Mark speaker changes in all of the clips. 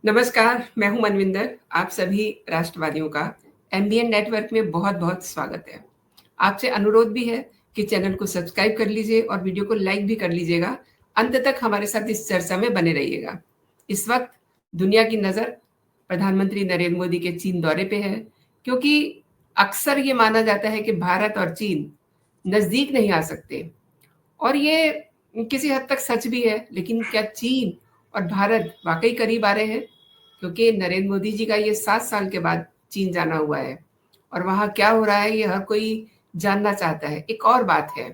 Speaker 1: नमस्कार, मैं हूँ मनविंदर। आप सभी राष्ट्रवादियों का एमबीएन नेटवर्क में बहुत-बहुत स्वागत है। आपसे अनुरोध भी है कि चैनल को सब्सक्राइब कर लीजिए और वीडियो को लाइक भी कर लीजिएगा। अंत तक हमारे साथ इस चर्चा में बने रहिएगा। इस वक्त दुनिया की नज़र प्रधानमंत्री नरेंद्र मोदी के चीन दौरे पे है, क्योंकि अक्सर ये माना जाता है कि भारत और चीन नज़दीक नहीं आ सकते और ये किसी हद तक सच भी है। लेकिन क्या चीन और भारत वाकई करीब आ रहे हैं? क्योंकि नरेंद्र मोदी जी का ये 7 साल के बाद चीन जाना हुआ है और वहाँ क्या हो रहा है ये हर कोई जानना चाहता है। एक और बात है,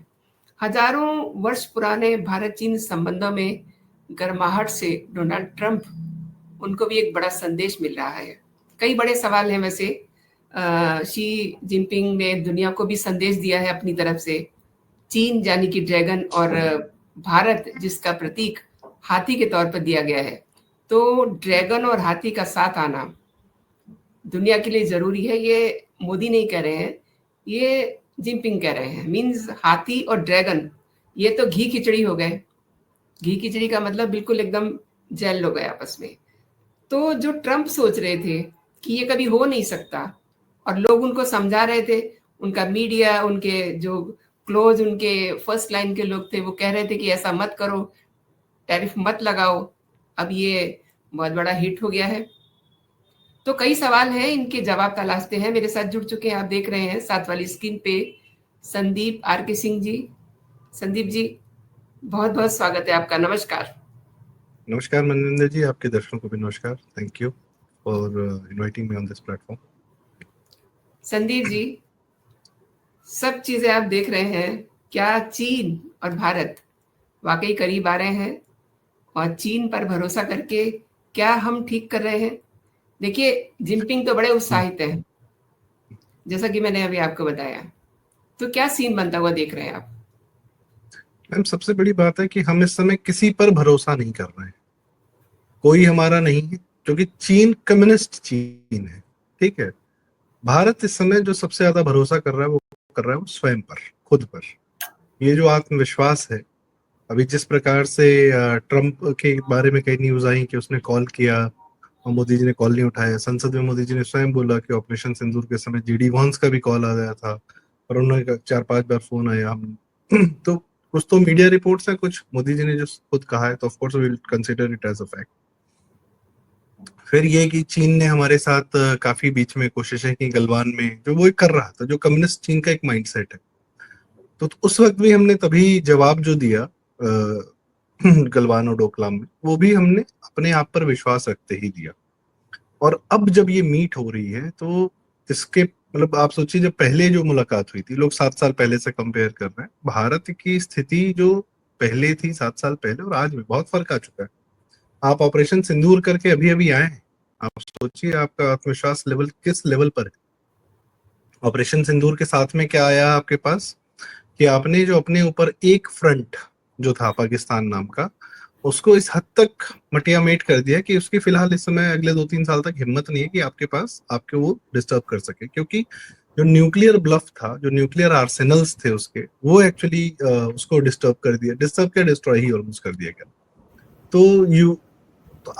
Speaker 1: हजारों वर्ष पुराने भारत चीन संबंधों में गर्माहट से डोनाल्ड ट्रंप उनको भी एक बड़ा संदेश मिल रहा है। कई बड़े सवाल हैं वैसे। शी जिनपिंग ने दुनिया को भी संदेश दिया है अपनी तरफ से। चीन यानी कि ड्रैगन और भारत जिसका प्रतीक हाथी के तौर पर दिया गया है, तो ड्रैगन और हाथी का साथ आना दुनिया के लिए जरूरी है। ये मोदी नहीं कह रहे हैं, ये जिनपिंग कह रहे हैं। मीन्स हाथी और ड्रैगन ये तो घी खिचड़ी हो गए। घी खिचड़ी का मतलब बिल्कुल एकदम जेल हो गए आपस में। तो जो ट्रंप सोच रहे थे कि ये कभी हो नहीं सकता और लोग उनको समझा रहे थे, उनका मीडिया, उनके जो क्लोज, उनके फर्स्ट लाइन के लोग थे, वो कह रहे थे कि ऐसा मत करो, टैरिफ मत लगाओ। अब ये बहुत बड़ा हिट हो गया है। तो कई सवाल हैं, इनके जवाब तलाशते हैं। मेरे साथ जुड़ चुके हैं, आप देख रहे हैं साथ वाली स्क्रीन पे, संदीप आर के सिंह जी। संदीप जी, बहुत बहुत स्वागत है आपका। नमस्कार।
Speaker 2: नमस्कार मनविंदर जी, आपके दर्शकों को भी नमस्कार। Thank you for inviting me on this platform.
Speaker 1: Sandeep ji, सब चीजें आप देख रहे हैं, क्या चीन और भारत वाकई करीब आ रहे हैं? और चीन पर भरोसा करके क्या हम ठीक कर रहे हैं? देखिए, जिनपिंग तो बड़े उत्साहित हैं, जैसा कि मैंने अभी आपको बताया। तो क्या सीन बनता हुआ देख रहे हैं आप?
Speaker 2: मैम, सबसे बड़ी बात है कि हम इस समय किसी पर भरोसा नहीं कर रहे हैं। कोई हमारा नहीं है, क्योंकि चीन कम्युनिस्ट चीन है। ठीक है। भारत इस समय जो सबसे ज्यादा भरोसा कर रहा है, वो कर रहा है वो स्वयं पर, खुद पर। ये जो आत्मविश्वास है, अभी जिस प्रकार से ट्रंप के बारे में कई न्यूज आई कि उसने कॉल किया और मोदी जी ने कॉल नहीं उठाया। संसद में मोदी जी ने स्वयं बोला कि ऑपरेशन सिंदूर के समय जीडी वॉन्स का भी कॉल आ गया था और उन्होंने 4-5 बार फोन आया हम तो कुछ तो मीडिया रिपोर्ट्स है, कुछ मोदी जी ने जो खुद कहा है, तो of course we will consider it as a fact. फिर ये कि चीन ने हमारे साथ काफी बीच में कोशिशें की गलवान में, जो वो कर रहा था, जो कम्युनिस्ट चीन का एक माइंडसेट है। तो उस वक्त भी हमने तभी जवाब जो दिया गलवान और डोकलाम में, वो भी हमने अपने आप पर विश्वास रखते ही दिया। और अब जब ये मीट हो रही है, तो इसके मतलब आप सोचिए, जब पहले जो मुलाकात हुई थी, लोग 7 साल पहले से कंपेयर कर रहे हैं, भारत की स्थिति जो पहले थी 7 साल पहले और आज में बहुत फर्क आ चुका है। आप ऑपरेशन सिंदूर करके अभी अभी आए हैं, आप सोचिए आपका आत्मविश्वास लेवल किस लेवल पर है। ऑपरेशन सिंदूर के साथ में क्या आया आपके पास, कि आपने जो अपने ऊपर एक फ्रंट जो था पाकिस्तान नाम का, उसको इस हद तक मटिया मेट कर दिया कि उसकी फिलहाल इस समय अगले 2-3 साल तक हिम्मत नहीं है कि आपके पास आपके वो डिस्टर्ब कर सके, क्योंकि जो न्यूक्लियर ब्लफ था, जो न्यूक्लियर आर्सेनल्स थे उसके, वो एक्चुअली उसको डिस्टर्ब कर दिया। डिस्टर्ब क्या, डिस्ट्रॉय ही ऑलमोस्ट कर दिया गया। तो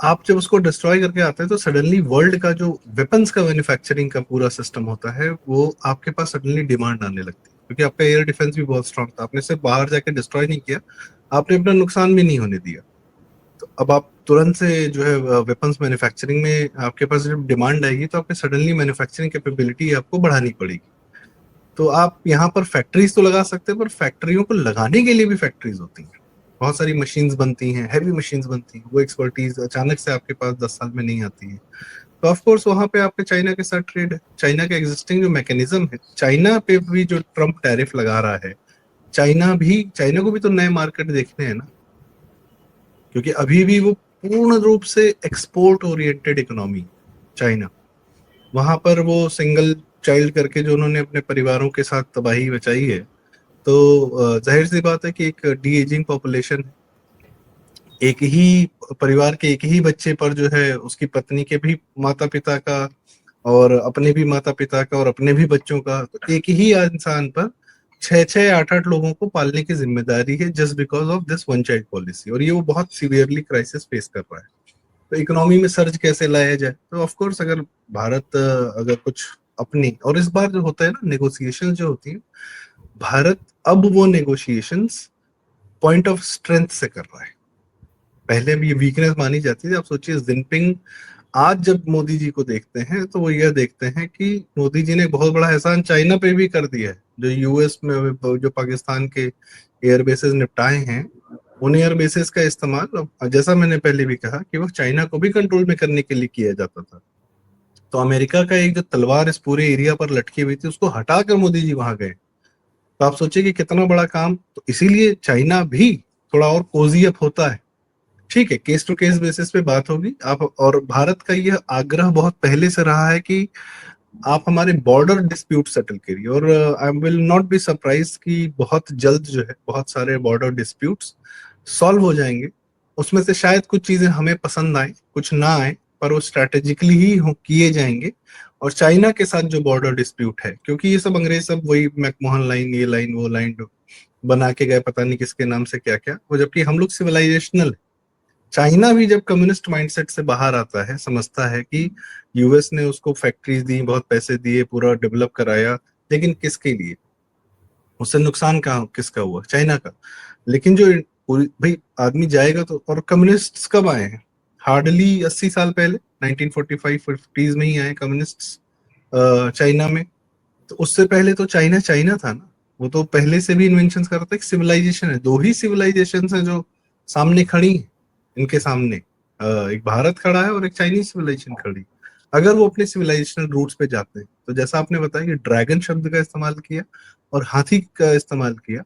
Speaker 2: आप जब उसको डिस्ट्रॉय करके आते हैं, तो सडनली वर्ल्ड का जो वेपन्स का मैन्युफैक्चरिंग का पूरा सिस्टम होता है, वो आपके पास सडनली डिमांड आने लगती है, क्योंकि आपका एयर डिफेंस भी बहुत स्ट्रांग था। आपने सिर्फ बाहर जाके डिस्ट्रॉय नहीं किया, आपने अपना नुकसान भी नहीं होने दिया। तो अब आप तुरंत से जो है वेपन्स मैन्युफैक्चरिंग में आपके पास जब डिमांड आएगी, तो आपके सडनली मैन्युफैक्चरिंग कैपेबिलिटी आपको बढ़ानी पड़ेगी। तो आप यहाँ पर फैक्ट्रीज तो लगा सकते हैं, पर फैक्ट्रियों को लगाने के लिए भी फैक्ट्रीज होती हैं। बहुत सारी मशीन्स बनती हैं, हैवी मशीन्स बनती हैं। वो एक्सपर्टीज अचानक से आपके पास 10 साल में नहीं आती है। तो ऑफ कोर्स वहां पे आपके चाइना के साथ ट्रेड है। चाइना का एग्जिस्टिंग जो मैकेनिज्म है, चाइना पे भी जो ट्रम्प टैरिफ लगा रहा है, चाइना को भी तो नए मार्केट देखने हैं ना, क्योंकि अभी भी वो पूर्ण रूप से एक्सपोर्ट ओरिएंटेड इकोनॉमी चाइना। वहां पर वो सिंगल चाइल्ड करके जो उन्होंने अपने परिवारों के साथ तबाही मचाई है, तो जाहिर सी बात है कि एक डी एजिंग पॉपुलेशन, एक ही परिवार के एक ही बच्चे पर जो है उसकी पत्नी के भी माता पिता का और अपने भी माता पिता का और अपने भी बच्चों का, तो एक ही इंसान पर 6-6, 8-8 लोगों को पालने की जिम्मेदारी है, just because of this one child policy. और ये वो बहुत सीवियरली क्राइसिस फेस कर रहा है। तो इकोनॉमी में सर्ज कैसे लाया जाए। तो ऑफ कोर्स अगर भारत अगर कुछ अपनी, और इस बार जो होता है ना नेगोशिएशन जो होती है, भारत अब वो नेगोशिएशंस पॉइंट ऑफ स्ट्रेंथ से कर रहा है। पहले भी ये वीकनेस मानी जाती थी। आप सोचिए जिनपिंग आज जब मोदी जी को देखते हैं तो वो यह देखते हैं कि मोदी जी ने बहुत बड़ा एहसान चाइना पे भी कर दिया है। जो यूएस में जो पाकिस्तान के एयर बेसेस निपटाए हैं, उन एयर बेसेस का इस्तेमाल, जैसा मैंने पहले भी कहा, कि वो चाइना को भी कंट्रोल में करने के लिए किया जाता था। तो अमेरिका का एक जो तलवार इस पूरे एरिया पर लटकी हुई थी, उसको हटाकर मोदी जी वहां गए। तो आप सोचिए कि कितना बड़ा काम। तो इसीलिए चाइना भी थोड़ा और कोजी अप होता है। ठीक है, केस टू केस बेसिस पे बात होगी। आप, और भारत का यह आग्रह बहुत पहले से रहा है कि आप हमारे बॉर्डर डिस्प्यूट सेटल करिए, और I will not be surprise कि बहुत जल्द जो है बहुत सारे बॉर्डर डिस्प्यूट्स सॉल्व हो जाएंगे। उसमें से शायद कुछ चीजें हमें पसंद आए, कुछ ना आए, पर वो स्ट्रैटेजिकली ही हो किए जाएंगे। और चाइना के साथ जो बॉर्डर डिस्प्यूट है, क्योंकि ये सब अंग्रेज सब वही मैकमोहन लाइन, ये लाइन, वो लाइन बना के गए, पता नहीं किसके नाम से क्या क्या, वो जबकि हम लोग सिविलाइजेशनल। चाइना भी जब कम्युनिस्ट माइंडसेट से बाहर आता है, समझता है कि यूएस ने उसको फैक्ट्रीज दी, बहुत पैसे दिए, पूरा डेवलप कराया, लेकिन किसके लिए, उससे नुकसान कहाँ किसका हुआ, चाइना का। लेकिन जो पूरी भाई आदमी जाएगा तो, और कम्युनिस्ट कब आए हैं, हार्डली 80 साल पहले, 1945 50s में ही आए कम्युनिस्ट चाइना में। तो उससे पहले तो चाइना चाइना था ना। वो तो पहले से भी इन्वेंशन कर रहा था। एक सिविलाइजेशन है, दो ही सिविलाइजेशन है जो सामने खड़ी है इनके सामने। एक भारत खड़ा है और एक चाइनीज सिविलाइजेशन खड़ी। अगर वो अपने सिविलाइजेशनल रूट्स पे जाते हैं, तो जैसा आपने बताया कि ड्रैगन शब्द का इस्तेमाल किया और हाथी का इस्तेमाल किया,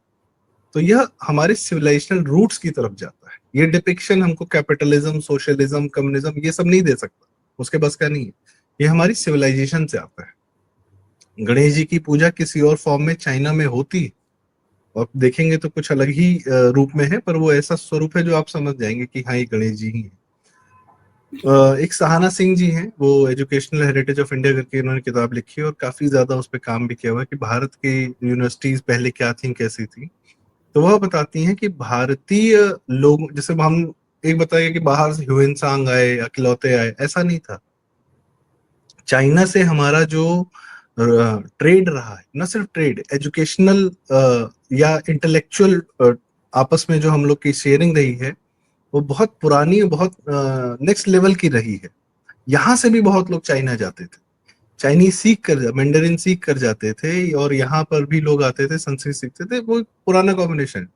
Speaker 2: तो यह हमारे सिविलाइजेशनल रूट्स की तरफ जाता है। ये डिपिक्शन हमको कैपिटलिज्म, सोशलिज्म, कम्युनिज्म ये सब नहीं दे सकता, उसके बस का नहीं है। ये हमारी सिविलाइजेशन से आता है। गणेश जी की पूजा किसी और फॉर्म में चाइना में होती है, और देखेंगे तो कुछ अलग ही रूप में है, पर वो ऐसा स्वरूप है जो आप समझ जाएंगे कि हाँ ये गणेश जी ही है। एक सहाना सिंह जी हैं, वो एजुकेशनल हेरिटेज ऑफ इंडिया करके इन्होंने किताब लिखी है, और काफी ज्यादा उस पर काम भी किया हुआ है कि भारत की यूनिवर्सिटीज पहले क्या थी, कैसी थी। तो वह बताती हैं कि भारतीय लोग, जैसे हम एक बताइए कि बाहर से ह्यूएन आए, अकलौते आए, ऐसा नहीं था। चाइना से हमारा जो ट्रेड रहा है, न सिर्फ ट्रेड, एजुकेशनल या इंटेलेक्चुअल आपस में जो हम लोग की शेयरिंग रही है, वो बहुत पुरानी, बहुत नेक्स्ट लेवल की रही है। यहाँ से भी बहुत लोग चाइना जाते थे, चाइनीज सीख कर, मैंडरिन सीख कर जाते थे, और यहाँ पर भी लोग आते थे, संस्कृत सीखते थे। वो पुराना कॉम्बिनेशन।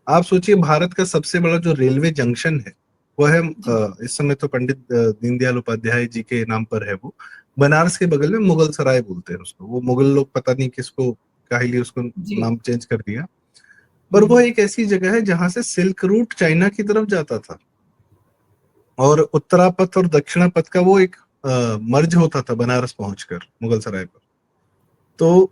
Speaker 2: आप सोचिए भारत का सबसे बड़ा जो रेलवे जंक्शन है, वो है इस समय तो पंडित दीनदयाल उपाध्याय जी के नाम पर है वो, बनारस के बगल में मुगल सराय बोलते हैं उसको। वो मुगल लोग पता नहीं किसको काहे उसको
Speaker 1: जी।
Speaker 2: नाम चेंज कर दिया। पर वो एक ऐसी जगह है जहां से सिल्क रूट चाइना की तरफ जाता था, और उत्तरापथ और दक्षिणापथ का वो एक मर्ज होता था बनारस पहुंचकर मुगल सराय पर। तो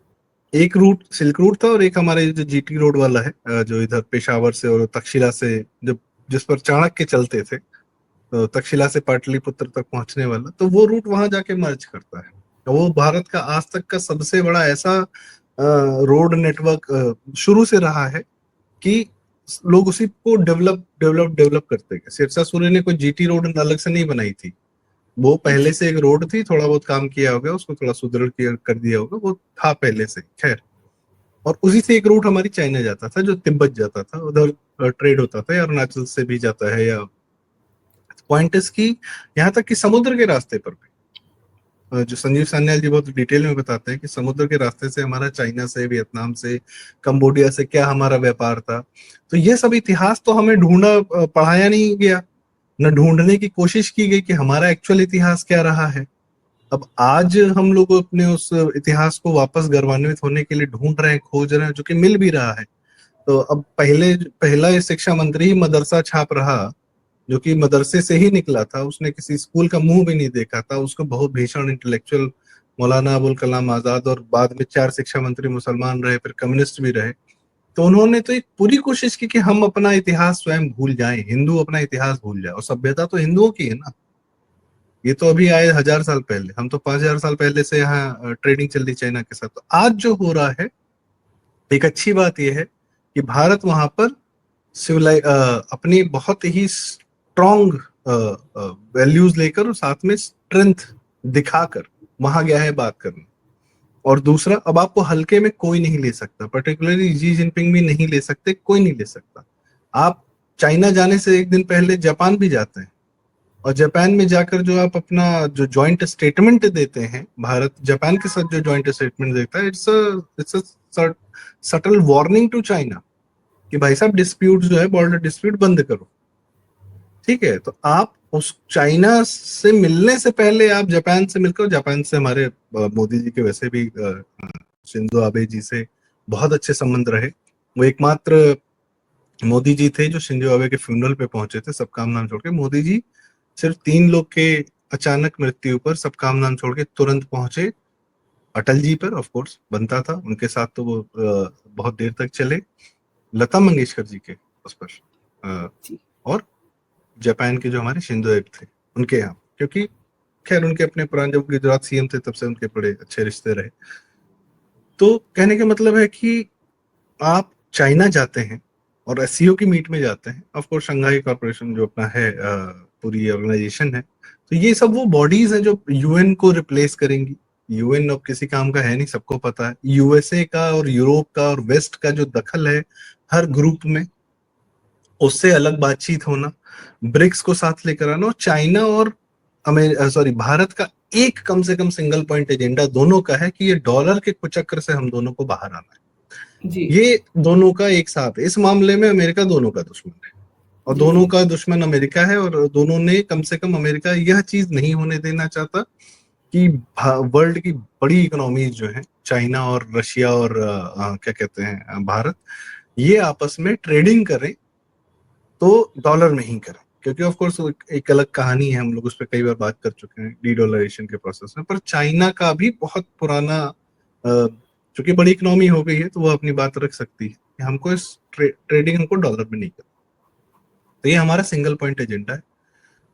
Speaker 2: एक रूट सिल्क रूट था, और एक हमारे जो जीटी रोड वाला है, जो इधर पेशावर से और तक्षशिला से, जब जिस पर चाणक्य चलते थे, तो तक्षशिला से पाटलिपुत्र तक पहुंचने वाला, तो वो रूट वहां जाके मर्ज करता है। तो वो भारत का आज तक का सबसे बड़ा ऐसा रोड नेटवर्क शुरू से रहा है कि लोग उसी को डेवलप करते गए। सिरसा सूर्य ने कोई जीटी रोड अलग से नहीं बनाई थी, वो पहले से एक रोड थी, थोड़ा बहुत काम किया होगा, उसको थोड़ा सुदृढ़ किया कर दिया होगा, वो था पहले से, खैर। और उसी से एक रूट हमारी चाइना जाता था, जो तिब्बत जाता था, उधर ट्रेड होता था, या अरुणाचल से भी जाता है, या पॉइंट इज की यहाँ तक कि समुद्र के रास्ते पर भी, जो संजीव सान्याल जी बहुत डिटेल में बताते हैं कि समुद्र के रास्ते से हमारा चाइना से, वियतनाम से, कंबोडिया से क्या हमारा व्यापार था। तो ये सब इतिहास तो हमें पढ़ाया नहीं गया, न ढूंढने की कोशिश की गई कि हमारा एक्चुअल इतिहास क्या रहा है। अब आज हम लोग अपने उस इतिहास को वापस गौरवान्वित होने के लिए ढूंढ रहे हैं, खोज रहे हैं, जो कि मिल भी रहा है। तो अब पहला शिक्षा मंत्री ही मदरसा छाप रहा, जो कि मदरसे से ही निकला था, उसने किसी स्कूल का मुंह भी नहीं देखा था, उसको बहुत भीषण इंटेलेक्चुअल मौलाना अबुल कलाम आजाद, और बाद में 4 शिक्षा मंत्री मुसलमान रहे, फिर कम्युनिस्ट भी रहे। तो उन्होंने तो एक पूरी कोशिश की कि हम अपना इतिहास स्वयं भूल जाएं, हिंदू अपना इतिहास भूल जाए, और सभ्यता तो हिंदुओं की है ना। ये तो अभी आए 1000 साल पहले, हम तो 5000 साल पहले से यहाँ ट्रेडिंग चल रही चाइना के साथ। तो आज जो हो रहा है, एक अच्छी बात यह है कि भारत वहां पर अपनी बहुत ही स्ट्रॉन्ग वैल्यूज लेकर और साथ में स्ट्रेंथ दिखाकर वहां गया है बात करने। और दूसरा, अब आपको हल्के में कोई नहीं ले सकता, पर्टिकुलरली जी जिनपिंग भी नहीं ले सकते, कोई नहीं ले सकता। आप चाइना जाने से एक दिन पहले जापान भी जाते हैं, और जापान में जाकर जो आप अपना जो जॉइंट स्टेटमेंट देते हैं, भारत जापान के साथ जो जॉइंट स्टेटमेंट देता है, it's a subtle warning to China कि भाई साहब डिस्प्यूट जो है, बॉर्डर डिस्प्यूट बंद करो। ठीक है, तो आप उस चाइना से मिलने से पहले आप जापान से मिलकर, जापान से हमारे मोदी जी के वैसे भी शिंजो आबे जी से बहुत अच्छे संबंध रहे। वो एकमात्र मोदी जी थे जो शिंजो आबे के फ्यूनरल पे पहुंचे थे, सब काम नाम छोड़ के। मोदी जी सिर्फ 3 लोग के अचानक मृत्यु पर सब काम नाम छोड़ के तुरंत पहुंचे। अटल जी पर ऑफ कोर्स बनता था, उनके साथ तो वो बहुत देर तक चले। लता मंगेशकर जी के उस पर और जापान के जो हमारे शिंजो एब थे उनके यहाँ, क्योंकि खैर उनके अपने पुराने, जब गुजरात सीएम थे तब से उनके बड़े अच्छे रिश्ते रहे। तो कहने का मतलब है कि आप चाइना जाते हैं और एससीओ की मीट में जाते हैं, ऑफ कोर्स शंघाई कॉर्पोरेशन जो अपना है पूरी ऑर्गेनाइजेशन है, तो ये सब वो बॉडीज हैं जो यूएन को रिप्लेस करेंगी। यूएन अब किसी काम का है नहीं, सबको पता है। यूएसए का और यूरोप का और वेस्ट का जो दखल है हर ग्रुप में, उससे अलग बातचीत होना, ब्रिक्स को साथ लेकर आना, और चाइना और भारत का एक कम से कम सिंगल पॉइंट एजेंडा दोनों का है कि ये डॉलर के कुचक्र से हम दोनों को बाहर आना है।
Speaker 1: जी।
Speaker 2: ये दोनों का एक साथ है। इस मामले में अमेरिका दोनों का दुश्मन है, और
Speaker 1: जी,
Speaker 2: दोनों
Speaker 1: जी।
Speaker 2: का दुश्मन अमेरिका है, और दोनों ने कम से कम, अमेरिका यह चीज नहीं होने देना चाहता कि वर्ल्ड की बड़ी इकोनॉमीज जो है, चाइना और रशिया और क्या कहते हैं भारत, ये आपस में ट्रेडिंग करें तो डॉलर में ही करें। क्योंकि ऑफ कोर्स एक अलग कहानी है, हम लोग उस पर कई बार बात कर चुके हैं डी डॉलरेशन के प्रोसेस में। पर चाइना का भी बहुत पुराना, चूंकि बड़ी इकोनॉमी हो गई है तो वो अपनी बात रख सकती है कि हमको इस ट्रेडिंग हमको डॉलर में नहीं करना। तो ये हमारा सिंगल पॉइंट एजेंडा है।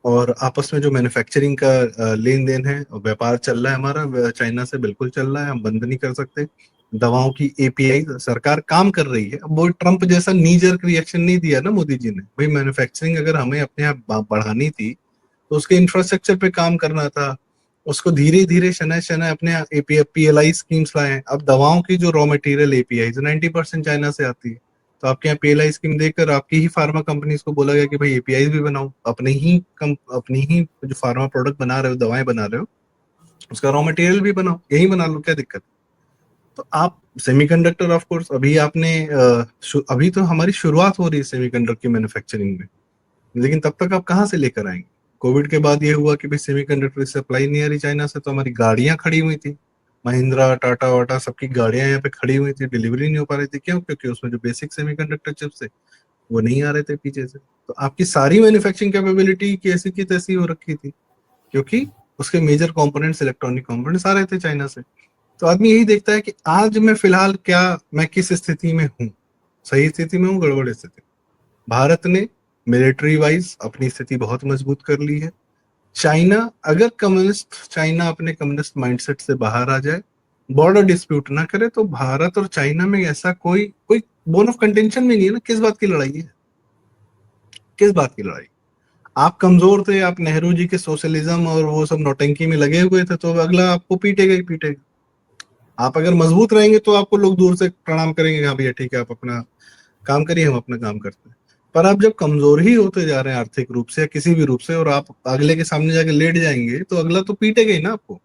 Speaker 2: और आपस में जो मैन्युफैक्चरिंग का लेन देन है, व्यापार चल रहा है हमारा चाइना से, बिल्कुल चल रहा है, हम बंद नहीं कर सकते। दवाओं की एपीआई सरकार काम कर रही है। अब वो ट्रंप जैसा नी जर्क रिएक्शन नहीं दिया ना मोदी जी ने, भाई मैन्युफैक्चरिंग अगर हमें अपने यहाँ बढ़ानी थी तो उसके इंफ्रास्ट्रक्चर पे काम करना था, उसको धीरे धीरे शनय शनय अपने एपीआई पीएलआई स्कीम्स लाए। अब दवाओं की जो रॉ मटेरियल एपीआई 90% चाइना से आती है, तो आपके यहाँ पीएलआई स्कीम देकर आपकी ही फार्मा कंपनीज को बोला गया कि भाई एपीआई भी बनाओ, अपनी ही जो फार्मा प्रोडक्ट बना रहे हो, दवाएं बना रहे हो, उसका रॉ मटेरियल भी बनाओ, यही बना लो, क्या दिक्कत। तो आप सेमीकंडक्टर, ऑफ कोर्स अभी आपने अभी तो हमारी शुरुआत हो रही है सेमीकंडक्टर की मैन्युफैक्चरिंग में, लेकिन तब तक आप कहाँ से लेकर आएंगे। कोविड के बाद ये हुआ कि भाई सेमीकंडक्टर की सप्लाई नहीं आ रही चाइना से, तो हमारी गाड़ियां खड़ी हुई थी, महिंद्रा टाटा वाटा सबकी गाड़ियां यहाँ पे खड़ी हुई थी, डिलीवरी नहीं हो पा रही थी। क्यों? क्योंकि उसमें जो बेसिक सेमीकंडक्टर चिप्स थे वो नहीं आ रहे थे पीछे से। तो आपकी सारी मैन्युफैक्चरिंग कैपेबिलिटी कैसी की तैसी हो रखी थी, क्योंकि उसके मेजर कंपोनेंट्स, इलेक्ट्रॉनिक कंपोनेंट्स आ रहे थे चाइना से। तो आदमी यही देखता है कि आज मैं फिलहाल क्या, मैं किस स्थिति में हूँ, सही स्थिति में हूँ, गड़बड़ स्थिति। भारत ने मिलिट्री वाइज अपनी स्थिति बहुत मजबूत कर ली है। चाइना, अगर कम्युनिस्ट चाइना अपने कम्युनिस्ट माइंडसेट से बाहर आ जाए, बॉर्डर डिस्प्यूट ना करे, तो भारत और चाइना में ऐसा कोई कोई बोन ऑफ कंटेंशन में नहीं है ना। किस बात की लड़ाई है, किस बात की लड़ाई। आप कमजोर थे, आप नेहरू जी के सोशलिज्म और वो सब नौटंकी में लगे हुए थे, तो अगला आपको पीटेगा ही पीटेगा। आप अगर मजबूत रहेंगे तो आपको लोग दूर से प्रणाम करेंगे, हाँ भैया ठीक है, आप अपना काम करिए, हम अपना काम करते हैं। पर आप जब कमजोर ही होते जा रहे हैं आर्थिक रूप से या किसी भी रूप से, और आप अगले के सामने जाके लेट जाएंगे, तो अगला तो पीटेगा ही ना आपको।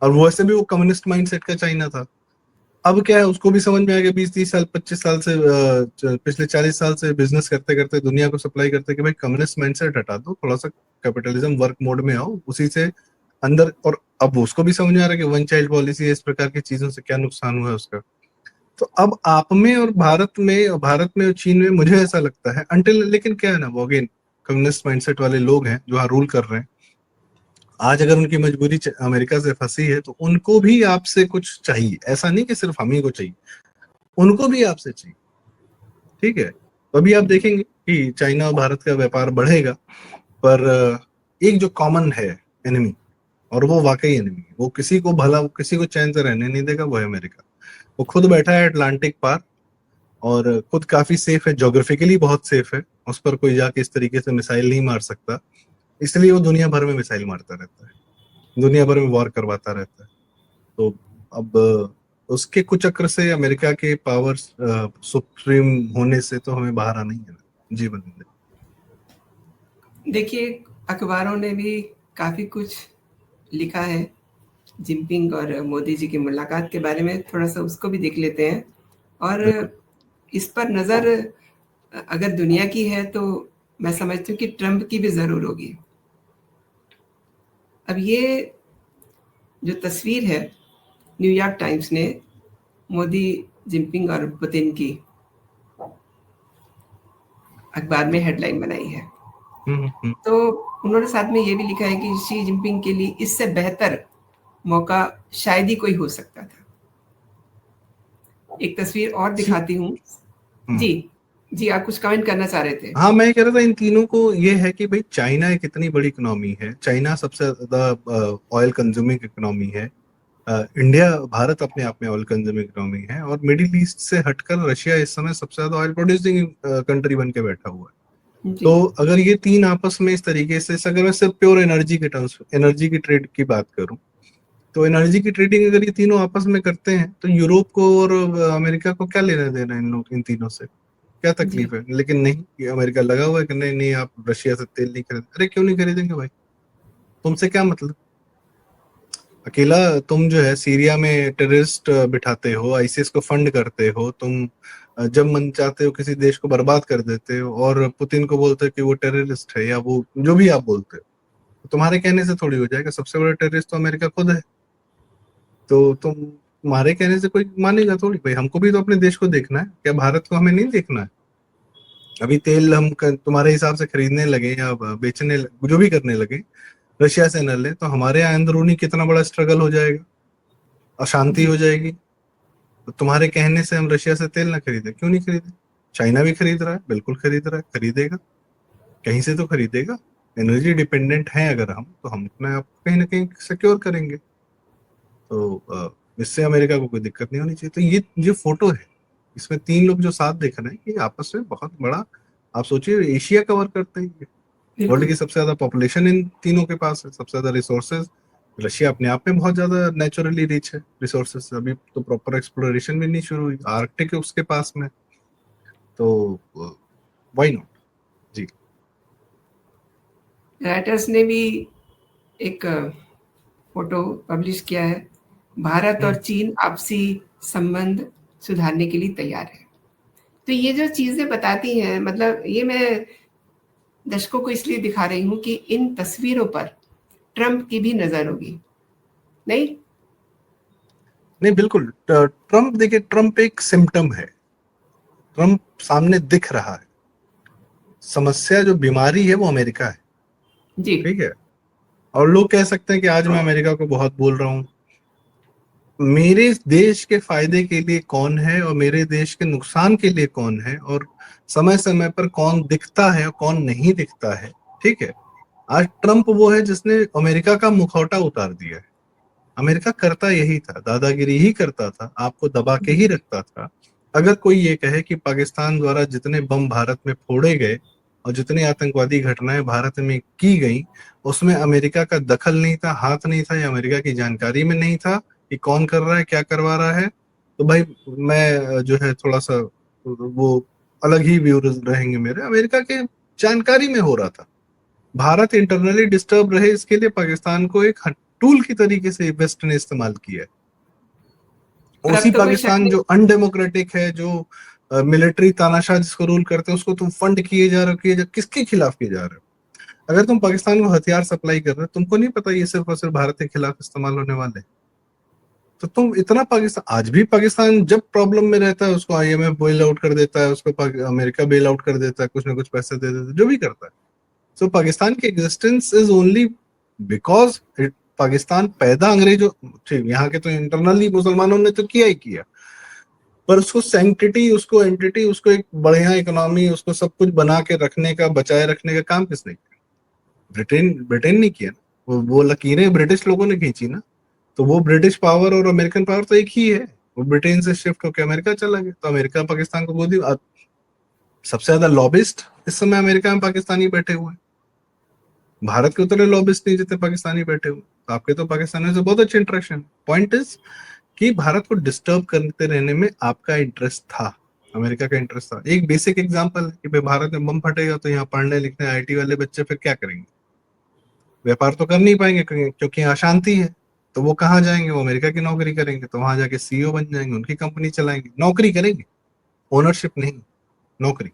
Speaker 2: और वैसे भी वो कम्युनिस्ट माइंडसेट का चाइना था। अब क्या है, उसको भी समझ में आ गया 20-30 साल 25 साल से पिछले 40 साल से बिजनेस करते करते, दुनिया को सप्लाई करते, कि भाई कम्युनिस्ट माइंडसेट हटा दो, थोड़ा सा कैपिटलिज्म वर्क मोड में आओ, उसी से अंदर। और अब उसको भी समझ में आ रहा है कि वन चाइल्ड पॉलिसी, इस प्रकार की चीजों से क्या नुकसान हुआ है उसका। तो अब आप में और भारत में और चीन में, मुझे ऐसा लगता है अंटिल, लेकिन क्या है ना, वो अगेन कम्युनिस्ट माइंडसेट वाले लोग हैं जो रूल कर रहे हैं। आज अगर उनकी मजबूरी अमेरिका से फंसी है, तो उनको भी आपसे कुछ चाहिए। ऐसा नहीं कि सिर्फ हम ही को चाहिए, उनको भी आपसे चाहिए। ठीक है, तो अभी आप देखेंगे कि चाइना और भारत का व्यापार बढ़ेगा, पर एक जो कॉमन है एनिमी, और वो वाकई एनिमी है, वो किसी को भला, वो किसी को चैन से रहने नहीं देगा, वो है अमेरिका। वो खुद बैठा है अटलांटिक पार, और खुद काफी सेफ है, ज्योग्राफिकली बहुत सेफ है, उस पर कोई जाके इस तरीके से मिसाइल नहीं मार सकता। इसलिए वो दुनिया भर में मिसाइल मारता रहता है, दुनिया भर में वॉर करवाता रहता है। तो अब उसके कुचक्र से, अमेरिका के पावर सुप्रीम होने से तो हमें बाहर आना ही है ना जीवन में।
Speaker 1: देखिए, अखबारों ने भी काफ़ी कुछ लिखा है जिनपिंग और मोदी जी की मुलाकात के बारे में, थोड़ा-सा उसको भी देख लेते हैं। और
Speaker 2: बिल्कुल।
Speaker 1: इस पर नज़र अगर दुनिया की है तो मैं समझती हूँ कि ट्रंप की भी ज़रूर होगी। अब ये जो तस्वीर है, न्यूयॉर्क टाइम्स ने मोदी, जिनपिंग और पुतिन की अखबार में हेडलाइन बनाई है।
Speaker 2: हम्म।
Speaker 1: तो उन्होंने साथ में ये भी लिखा है कि शी जिनपिंग के लिए इससे बेहतर मौका शायद ही कोई हो सकता था। एक तस्वीर और
Speaker 2: सी-
Speaker 1: दिखाती हूँ।
Speaker 2: हम्म।
Speaker 1: जी, जी, आप कुछ कमेंट करना चाह रहे थे?
Speaker 2: हाँ, मैं कह रहा था इन तीनों को ये है कि भाई चाइना एक इतनी बड़ी इकोनॉमी है, चाइना सबसे ज्यादा ऑयल कंज्यूमिंग इकोनॉमी है। इंडिया, भारत अपने आप में ऑयल कंज्यूमिंग इकोनॉमी है, और मिडिल ईस्ट से हटकर रशिया इस समय सबसे ज्यादा ऑयल प्रोड्यूसिंग कंट्री बन के बैठा हुआ है।
Speaker 1: जी,
Speaker 2: तो अगर ये तीन आपस में इस तरीके से, अगर मैं सिर्फ प्योर एनर्जी के टर्म्स, एनर्जी की ट्रेड की बात करूं, तो एनर्जी की ट्रेडिंग अगर ये तीनों आपस में करते हैं तो यूरोप को और अमेरिका को क्या लेना देना इन तीनों से, क्या
Speaker 1: जी,
Speaker 2: तकलीफ है? लेकिन नहीं, ये अमेरिका लगा हुआ है कि नहीं नहीं, आप रशिया से तेल नहीं खरीद। अरे क्यों नहीं खरीदेंगे भाई, तुमसे क्या मतलब? अकेला तुम जो है सीरिया में टेररिस्ट बिठाते हो, आईसिस को फंड करते हो तुम, जब मन चाहते हो किसी देश को बर्बाद कर देते हो, और पुतिन को बोलते हो कि वो टेररिस्ट है, या वो जो भी आप बोलते हो, तो तुम्हारे कहने से थोड़ी हो जाएगा। सबसे बड़ा टेररिस्ट तो अमेरिका खुद है। तो तुम्हारे कहने से कोई मानेगा थोड़ी भाई। हमको भी तो अपने देश को देखना है, क्या भारत को हमें नहीं देखना है? अभी तेल हम तुम्हारे हिसाब से खरीदने लगे या बेचने जो भी करने लगे, रशिया से न ले, तो हमारे यहाँ अंदरूनी कितना बड़ा स्ट्रगल हो जाएगा, अशांति
Speaker 1: जी,
Speaker 2: हो जाएगी। तो तुम्हारे कहने से हम रशिया से तेल ना खरीदे? क्यों नहीं खरीदे? चाइना भी खरीद रहा है, बिल्कुल खरीद रहा है, खरीदेगा, कहीं से तो खरीदेगा। एनर्जी डिपेंडेंट है अगर हम, तो हम अपने आप को कहीं ना कहीं सिक्योर करेंगे। तो इससे अमेरिका को कोई दिक्कत नहीं होनी चाहिए। तो ये जो फोटो है, इसमें तीन लोग जो साथ दिख रहे हैं, ये आपस में बहुत बड़ा, आप सोचिए एशिया कवर करते हैं ये। वर्ल्ड
Speaker 1: बिल्कुल।
Speaker 2: की सबसे ज्यादा पॉपुलेशन इन तीनों के पास है, सबसे ज्यादा रिसोर्सेज। रशिया अपने आप में बहुत ज्यादा नेचुरली रिच है रिसोर्सेज, अभी तो प्रॉपर एक्सप्लोरेशन भी नहीं शुरू हुई, आर्कटिक उसके पास में। तो व्हाई नॉट? जी।
Speaker 1: रॉयटर्स ने भी एक फ़ोटो पब्लिश किया है। भारत और
Speaker 2: हम्म।
Speaker 1: चीन आपसी संबंध सुधारने के लिए तैयार है। तो ये जो चीज़ें बताती हैं, मतलब ये मैं दर्शकों को इसलिए दिखा रही हूँ कि इन तस्वीरों पर ट्रंप की भी नज़र होगी, नहीं?
Speaker 2: नहीं बिल्कुल, ट्रम्प, देखिए ट्रम्प एक सिम्टम है, ट्रम्प सामने दिख रहा है। समस्या जो बीमारी है वो अमेरिका है।
Speaker 1: जी,
Speaker 2: ठीक है। और लोग कह सकते हैं कि आज मैं अमेरिका को बहुत बोल रहा हूँ। मेरे देश के फायदे के लिए कौन है और मेरे देश के नुकसान के लिए कौन है, और समय समय पर कौन दिखता है और कौन नहीं दिखता है। ठीक है। आज ट्रम्प वो है जिसने अमेरिका का मुखौटा उतार दिया है। अमेरिका करता यही था, दादागिरी ही करता था, आपको दबा के ही
Speaker 1: जी,
Speaker 2: रखता था। अगर कोई ये कहे कि पाकिस्तान द्वारा जितने बम भारत में फोड़े गए और जितनी आतंकवादी घटनाएं भारत में की गई, उसमें अमेरिका का दखल नहीं था, हाथ नहीं था, या अमेरिका की जानकारी में नहीं था कि कौन कर रहा है, क्या करवा रहा है, तो भाई मैं जो है थोड़ा सा वो अलग ही व्यू रहेंगे मेरे। अमेरिका के जानकारी में हो रहा था। भारत इंटरनली डिस्टर्ब रहे, इसके लिए पाकिस्तान को एक टूल की तरीके से वेस्ट ने इस्तेमाल किया है।
Speaker 1: और
Speaker 2: उसी
Speaker 1: अब तो कोई शक
Speaker 2: पाकिस्तान जो
Speaker 1: नहीं।
Speaker 2: अनडेमोक्रेटिक है, जो मिलिट्री तानाशाह जिसको रूल करते हैं, उसको तुम फंड किए जा रहे हो, किसके खिलाफ किए जा रहे हो? अगर तुम पाकिस्तान को हथियार सप्लाई कर रहे हो, तुमको नहीं पता ये सिर्फ और सिर्फ भारत के खिलाफ इस्तेमाल होने वाले हैं? तो तुम इतना पाकिस्तान, आज भी पाकिस्तान जब प्रॉब्लम में रहता है उसको आईएमएफ बेल आउट कर देता है, उसको अमेरिका बेल आउट कर देता है, कुछ ना कुछ पैसे दे देता है, जो भी करता है। सो पाकिस्तान की existence is only because Pakistan पैदा अंग्रेजों, ठीक यहाँ के तो इंटरनली मुसलमानों ने तो किया ही किया, पर उसको सैंक्टिटी, उसको एंटिटी, उसको एक बढ़िया इकोनॉमी, उसको सब कुछ बना के रखने का, बचाए रखने का काम किसने किया? ब्रिटेन, ब्रिटेन ने किया ना। वो लकीरें ब्रिटिश लोगों ने खींची ना। तो वो ब्रिटिश पावर और अमेरिकन पावर तो एक ही है। वो ब्रिटेन से शिफ्ट होकर अमेरिका चला गया, तो अमेरिका पाकिस्तान को गोदी, सबसे ज्यादा लॉबिस्ट इस समय अमेरिका में पाकिस्तानी बैठे हुए हैं। भारत के उतने लॉबिस्ट नहीं जितने पाकिस्तानी बैठे हुए, तो आपके तो पाकिस्तानियों से बहुत अच्छे इंटरेक्शन। पॉइंट इज कि भारत को डिस्टर्ब करते रहने में आपका इंटरेस्ट था, अमेरिका का इंटरेस्ट था। एक बेसिक एग्जांपल है कि भाई भारत में बम फटेगा तो यहाँ पढ़ने लिखने आईटी वाले बच्चे फिर क्या करेंगे? व्यापार तो कर नहीं पाएंगे क्योंकि यहाँ शांति है। तो वो कहाँ जाएंगे? वो अमेरिका की नौकरी करेंगे, तो वहां जाके सीईओ बन जाएंगे, उनकी कंपनी चलाएंगे, नौकरी करेंगे, ओनरशिप नहीं, नौकरी।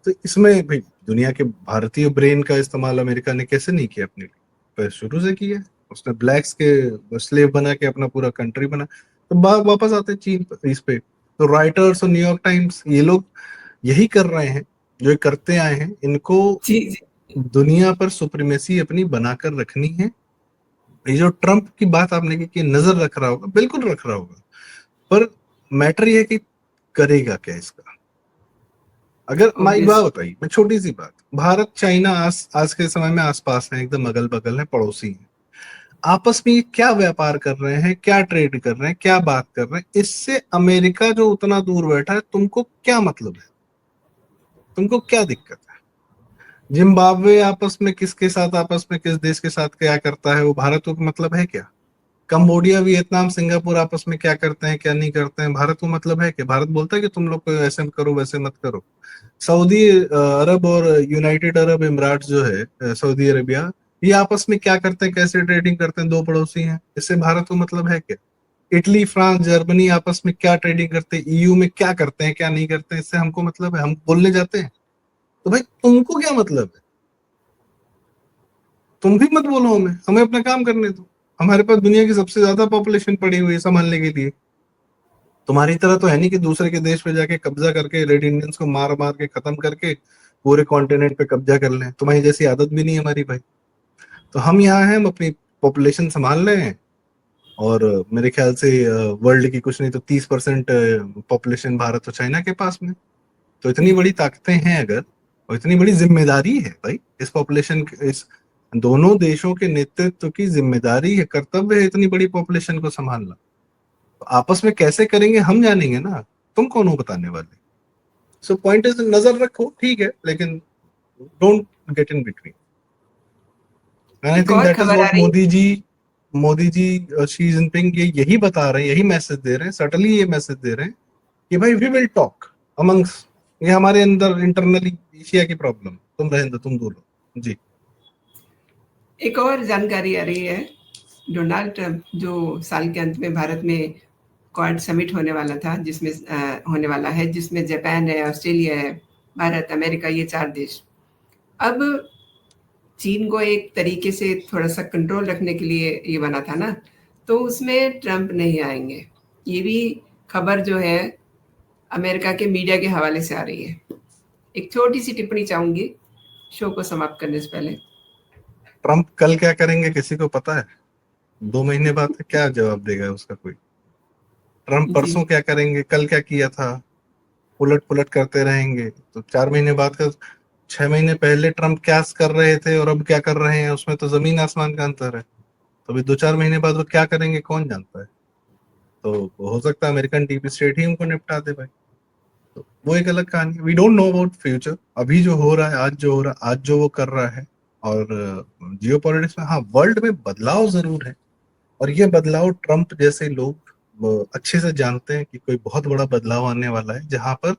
Speaker 2: तो इसमें भाई दुनिया के भारतीय ब्रेन का इस्तेमाल अमेरिका ने कैसे नहीं किया अपने लिए? पर शुरू से किया। उसने ब्लैक्स के स्लेव बना के अपना पूरा कंट्री बना। तो वापस आते हैं चीन इस पे, तो राइटर्स और न्यूयॉर्क टाइम्स ये लोग यही कर रहे हैं जो ये करते आए हैं। इनको
Speaker 1: जी जी।
Speaker 2: दुनिया पर सुप्रीमेसी अपनी बनाकर रखनी है। ये जो ट्रम्प की बात आपने की कि नजर रख रहा होगा, बिल्कुल रख रहा होगा, पर मैटर ये है कि करेगा क्या इसका? अगर मैं एक
Speaker 1: ऑब्वियस।
Speaker 2: बात बताइए, मैं छोटी सी बात, भारत चाइना आज के समय में आसपास है, एकदम अगल बगल है, पड़ोसी है। आपस में ये क्या व्यापार कर रहे हैं, क्या ट्रेड कर रहे हैं, क्या बात कर रहे हैं? इससे अमेरिका जो उतना दूर बैठा है, तुमको क्या मतलब है? तुमको क्या दिक्कत है? जिम्बाब्वे आपस में किसके साथ, आपस में किस देश के साथ क्या करता है, वो भारत को मतलब है क्या? कंबोडिया, वियतनाम, सिंगापुर आपस में क्या करते हैं, क्या नहीं करते हैं, भारत को मतलब है कि भारत बोलता है कि तुम लोग को ऐसे करो वैसे मत करो? सऊदी अरब और यूनाइटेड अरब इमरात जो है, सऊदी अरेबिया, ये आपस में क्या करते हैं, कैसे ट्रेडिंग करते हैं? दो पड़ोसी हैं, इससे भारत को मतलब है क्या? इटली, फ्रांस, जर्मनी आपस में क्या ट्रेडिंग करते हैं, ईयू में क्या करते हैं, क्या नहीं करते हैं, इससे हमको मतलब है? हम बोलने जाते हैं तो भाई तुमको क्या मतलब है? तुम भी मत बोलो हमें, हमें अपना काम करने दो। हमारे पास दुनिया की सबसे ज्यादा पॉपुलेशन पड़ी हुई है संभालने के लिए। तुम्हारी तरह तो है नहीं कि दूसरे के देश पे जाके कब्जा करके रेड इंडियंस को मार मार के खत्म करके पूरे कॉन्टिनेंट पे कब्जा कर लें। तुम्हारी जैसी आदत भी नहीं है हमारी भाई। तो हम यहाँ हैं, हम अपनी पॉपुलेशन संभाल रहे हैं, और मेरे ख्याल से वर्ल्ड की कुछ नहीं तो 30% पॉपुलेशन भारत और चाइना के पास में। तो इतनी बड़ी ताकतें हैं अगर, और इतनी बड़ी जिम्मेदारी है भाई, इस पॉपुलेशन, इस दोनों देशों के नेतृत्व की जिम्मेदारी है, कर्तव्य है इतनी बड़ी पॉपुलेशन को संभालना। तो आपस में कैसे करेंगे हम जानेंगे ना, तुम कौन हो बताने वाले? सो पॉइंट इज, नजर रखो ठीक है, लेकिन don't get in between. And I
Speaker 1: एक
Speaker 2: थिंक
Speaker 1: और
Speaker 2: दैट इज
Speaker 1: खबर आ
Speaker 2: व्हाट
Speaker 1: रही।
Speaker 2: मोदी जी शी जिनपिंग ये यही बता रहे हैं, यही मैसेज दे रहे हैं, सटली ये मैसेज दे रहे हैं कि भाई वी विल टॉक अमंग्स, ये हमारे अंदर इंटरनली एशिया की प्रॉब्लम, तुम रहने दो, तुम दूर हो जी।
Speaker 1: एक और जानकारी आ रही है। डोनाल्ड ट्रंप जो साल के अंत में भारत में क्वाड समिट होने वाला था, जिसमें होने वाला है, जिसमें जापान है, ऑस्ट्रेलिया है, भारत, अमेरिका, ये 4 देश। अब चीन को एक तरीके से थोड़ा-सा कंट्रोल रखने के लिए ये बना था ना, तो उसमें ट्रंप नहीं आएँगे। ये भी खबर जो है अमेरिका के मीडिया के हवाले से आ रही है। एक छोटी-सी टिप्पणी चाहूँगी शो को समाप्त करने से पहले।
Speaker 2: ट्रम्प कल क्या करेंगे किसी को पता है? 2 महीने बाद क्या जवाब देगा उसका कोई? ट्रम्प
Speaker 1: जी।
Speaker 2: परसों क्या करेंगे, कल क्या किया था, उलट पुलट करते रहेंगे तो 4 महीने बाद का, 6 महीने पहले ट्रम्प क्या कर रहे थे और अब क्या कर रहे हैं, उसमें तो जमीन आसमान का अंतर है। तो अभी 2-4 महीने बाद वो क्या करेंगे कौन जानता है? तो हो सकता है अमेरिकन डीप स्टेट ही उनको निपटा दे भाई। तो वो एक अलग कहानी, we don't know about future. अभी जो हो रहा है, आज जो हो रहा है, आज जो वो कर रहा है, और जियो पॉलिटिक्स में, हाँ वर्ल्ड में बदलाव जरूर है। और ये बदलाव ट्रम्प जैसे लोग वो अच्छे से जानते हैं कि कोई बहुत बड़ा बदलाव आने वाला है, जहां पर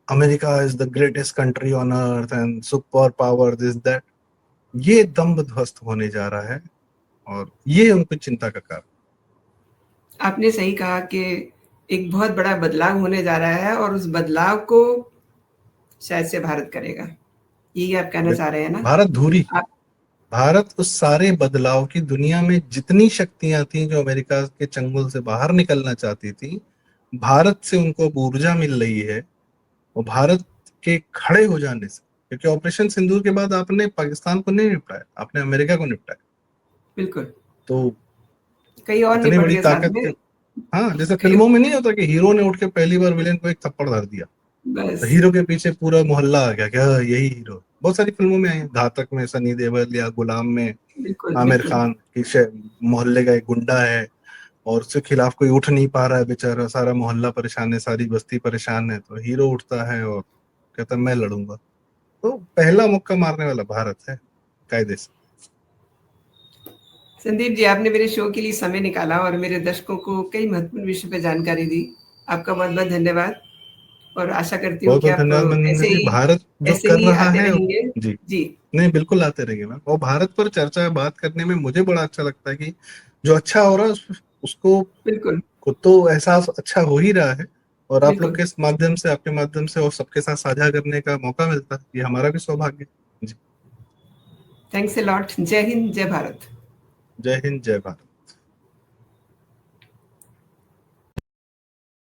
Speaker 2: America is the greatest country on earth and super power this that, ये दम्भ ध्वस्त होने जा रहा है। और ये उनको चिंता का कारण।
Speaker 1: आपने सही कहा कि एक बहुत बड़ा बदलाव होने जा रहा है और उस बदलाव को शायद से भारत करेगा। यही आप कहना चाह रहे हैं ना?
Speaker 2: भारत धुरी,
Speaker 1: आप
Speaker 2: भारत उस सारे बदलाव की, दुनिया में जितनी शक्तियां थी जो अमेरिका के चंगुल से बाहर निकलना चाहती थी, भारत से उनको अब ऊर्जा मिल रही है। और भारत के खड़े हो जाने से, क्योंकि ऑपरेशन सिंदूर के बाद आपने पाकिस्तान को नहीं निपटाया, आपने अमेरिका को निपटाया।
Speaker 1: बिल्कुल,
Speaker 2: तो
Speaker 1: कई और
Speaker 2: इतनी
Speaker 1: निपट
Speaker 2: बड़ी
Speaker 1: गए साथ
Speaker 2: ताकत
Speaker 1: में।
Speaker 2: के, हाँ जैसे
Speaker 1: कई
Speaker 2: फिल्मों में नहीं होता कि हीरो ने उठ के पहली बार विलेन को एक थप्पड़ धर दिया, तो
Speaker 1: बस,
Speaker 2: हीरो के पीछे पूरा मोहल्ला आ गया क्या यही हीरो है। बहुत सारी फिल्मों में आए, घातक में सनी देओल, या गुलाम में
Speaker 1: बिल्कुल,
Speaker 2: आमिर
Speaker 1: बिल्कुल।
Speaker 2: खान की मोहल्ले का एक गुंडा है, और उसके खिलाफ कोई उठ नहीं पा रहा है बेचारा, सारा मोहल्ला परेशान है, सारी बस्ती परेशान है, तो हीरो उठता है और कहता है मैं लड़ूंगा। तो पहला मुक्का मारने वाला भारत है, कायदे से।
Speaker 1: संदीप जी, आपने मेरे शो के लिए समय निकाला और मेरे दर्शकों को कई महत्वपूर्ण विषयों पे जानकारी दी। आपका बहुत-बहुत धन्यवाद और आशा करती हूँ
Speaker 2: बहुत
Speaker 1: कि
Speaker 2: बहुत धन्यवाद
Speaker 1: आप
Speaker 2: मनिंदर जी। भारत जो
Speaker 1: ऐसे
Speaker 2: कर
Speaker 1: ही
Speaker 2: रहा
Speaker 1: आते
Speaker 2: है,
Speaker 1: रहेंगे।
Speaker 2: जी,
Speaker 1: जी,
Speaker 2: नहीं बिल्कुल आते रहेंगे मैम। और भारत पर चर्चा बात करने में मुझे बड़ा अच्छा लगता है कि जो अच्छा हो रहा है उसको
Speaker 1: बिल्कुल,
Speaker 2: खुद तो एहसास अच्छा हो ही रहा है, और आप लोग
Speaker 1: बिल्कुल।
Speaker 2: के इस माध्यम से, आपके माध्यम से और सबके साथ साझा करने का मौका मिलता है, ये हमारा भी सौभाग्य है। जी,
Speaker 1: थैंक्स अ लॉट। जय हिंद, जय भारत।
Speaker 2: जय हिंद, जय भारत।